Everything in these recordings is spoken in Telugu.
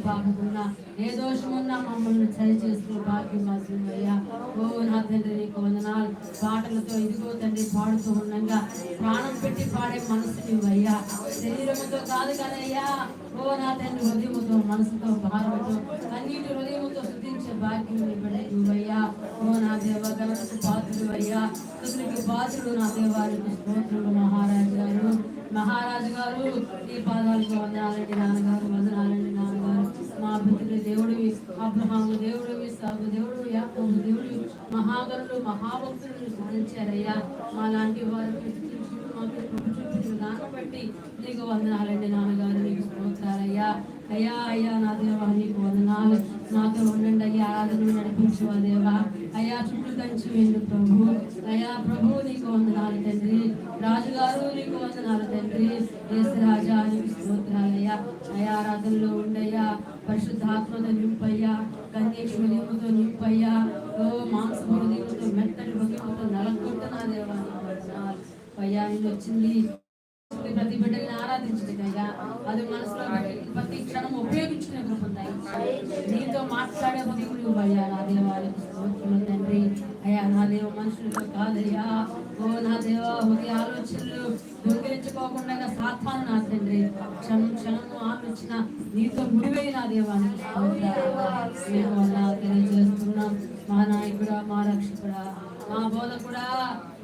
పాపకున్నా ఏ దోషమున్నా మమ్మల్ని సరి చేసుకునే భాగ్యం మాకుందయ్యా. ఓ నా తండ్రి నీకు వందనాలు. పాటలతో ఇదిగో తండ్రి పాడుతూ ఉండగా ప్రాణం పెట్టి పాడే మనసు నువ్వయ్యా. శరీరముతో కాదు కదయ్యా. ఓ నా తండ్రి హృదయముతో మనసుతో భారముతో అన్నిటి హృదయముతో స్తుతించే భాగ్యం నువ్వయ్యా. ఓ నా దేవ గణకు పాత్రుడు అయ్యా. స్తుతులకి పాత్రుడు నా దేవానికి స్తోత్రుడు. మహారాజు గారు ఈ పాదాలకు వందనాలండి నాన్నగారు. వందనాలండి నాన్నగారు. మా అభివృద్ధి దేవుడివి, అబ్రహాము దేవుడివి, సాగు దేవుడు, యాకోబు దేవుడివి, మహాగరులు మహాభక్తులను స్మరించారయ్యా. మా లాంటి వారికి మాకు చూపించిన దాన్ని బట్టి నీకు వందనాలండి నాన్నగారు. నీకు స్తోత్రాలయ్యా. అయ్యా అయ్యా నా దేవా నీకు వందనాలు. నాతో ఉండండి అయ్యా. ఆరాధన నడిపించు దేవా. అయ్యా చుట్టూ కంచి వెళ్ళు ప్రభు. అయ్యా ప్రభు నీకు వందనాలు తండ్రి. రాజుగారు నీకు వందనాలు తండ్రి. యేసు రాజా నీకు స్తోత్రాలయ్యా. అయ్యా ఆరాధనలో ఉండయ్యా. పరిశుద్ధాత్మతో నింపయ్యా. కన్యేశ్వరీముతో నింపయ్యా. ఓ మాంస హృదయముతో మెత్తటి హృదయముతో నలగొట్టునా దేవా నీకు వందనాలు. అయ్యా నేను వచ్చింది ప్రతి బిడ్డని ఆరాధించదయ్యా. అది మనసులో ప్రతి క్షణం ఉపయోగించుకునే కృపందాయి. నీతో మాట్లాడే హృదయములు అయ్యా నా దేవాలకు స్తోత్రములు తండ్రి. అయ్యా నా దేవ మనుషులతో కాదయ్యా. ఓ నా దేవ హృదయ ఆలోచనలు దొంగిలించుకోకుండా సాత్వాను నా తండ్రి. క్షణం క్షణము ఆలోచన నీతో ముడివై నా దేవానికి తెలియజేస్తున్నాం. మా నాయకుడా, మా రక్షకుడా, మా బోధకుడా,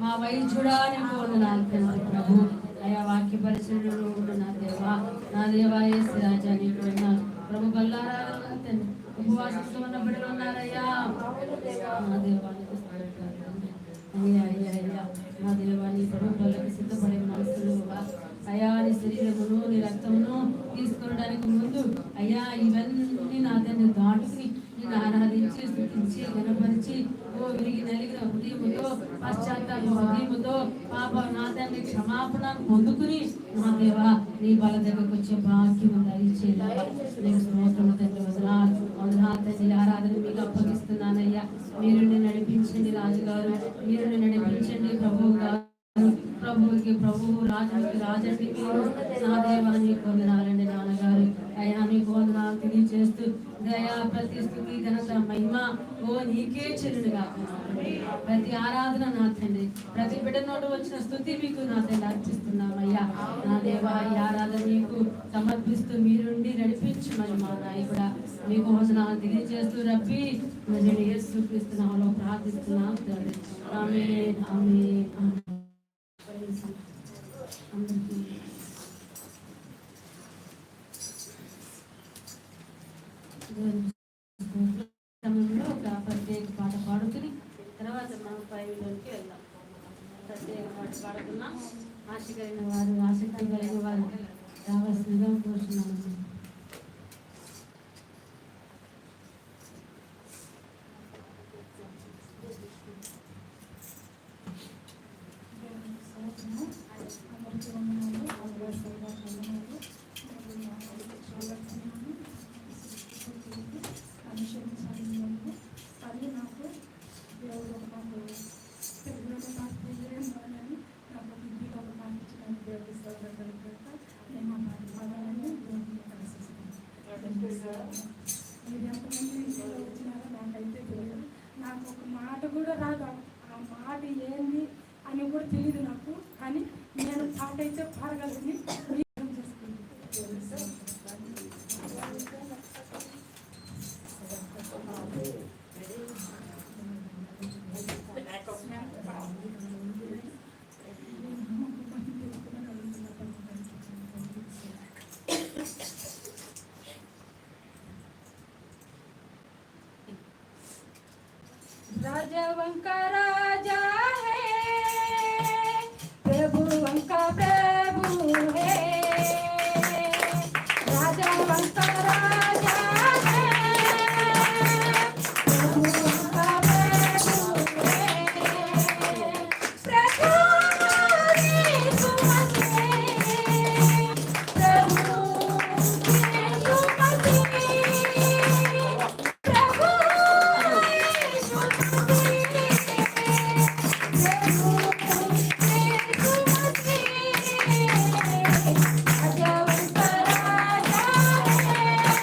మా వైద్యుడా నీకు వందనాలు తండ్రి ప్రభు. అయా వాక్య పరిచయంలో ఉండు నా దేవా. నా దేవా యేసు రాజా నీకు వందనాలు ప్రభు. బల్లారా తండ్రి ఉపవాసంతో ఉన్న బిడ్డలు ఉన్నారయ్యా. నా దేవానికి అయ్యా అయ్యా అయ్యా నా దేవా నీ ప్రభుత్వాలకు సిద్ధపడే మనసులు అయ్యా. నీ శరీరమును నీ రక్తమును తీసుకోవడానికి ముందు అయ్యా ఇవన్నీ నా తండ్రి దాటుకుని నేను ఆరాధించి స్తుతించి గణపరిచి ఓ విరిగి నలిగిన హృదయముతో పశ్చాత్తాప హృదయముతో పాప నా తండ్రి క్షమాపణ పొందుకుని నా దేవా నీ బల దగ్గరకు వచ్చే భాగ్యం దయచేలా నీకు స్తోత్రము తండ్రి. వదనాలు తండ్రి. ఆరాధన మీకు అప్పగిస్తున్నానయ్యా. మీరు నడిపించండి రాజుగారు. మీరు నడిపించండి ప్రభువు గారు. ప్రభువుకి ప్రభువు, రాజుకి రాజండి మీరు. నా దేవా నీకు వందనాలండి నాన్నగారు. అయ్యా నీకు వందనాలు తెలియజేస్తూ దయా ప్రతి స్తుతి ఘనత మహిమ ఓ నీకే చెల్లుగా. ప్రతి ఆరాధన నా తండ్రి, ప్రతి బిడ్డ నోటు వచ్చిన స్తుతి మీకు నా తండ్రి అర్పిస్తున్నామయ్యా. నా దేవా ఈ ఆరాధన నీకు సమర్పిస్తూ మీరుండి నడిపించమని మా నాయకుడా మీకు వందనాలు తెలియజేస్తూ రబ్బీ యేసు క్రీస్తు నామములో ప్రార్థిస్తున్నాం తండ్రి. ఆమేన్ ఆమేన్ ఆమేన్. సమయంలో ఒక ప్రత్యేక పాట పాడుకుని తర్వాత మనం పైలోకి వెళ్దాం. ప్రత్యేక పాట పాడుకున్నాం. ఆశ కలిగిన వారు, ఆసక్తి కలిగిన వారు రావాల్సిందిగా కోరుతున్నాను. నాకు ఒక మాట కూడా రాదు. ఆ మాట ఏంది అని కూడా తెలియదు నాకు. కానీ నేను పాట అయితే పాడగలిగి రాజవంక రాజా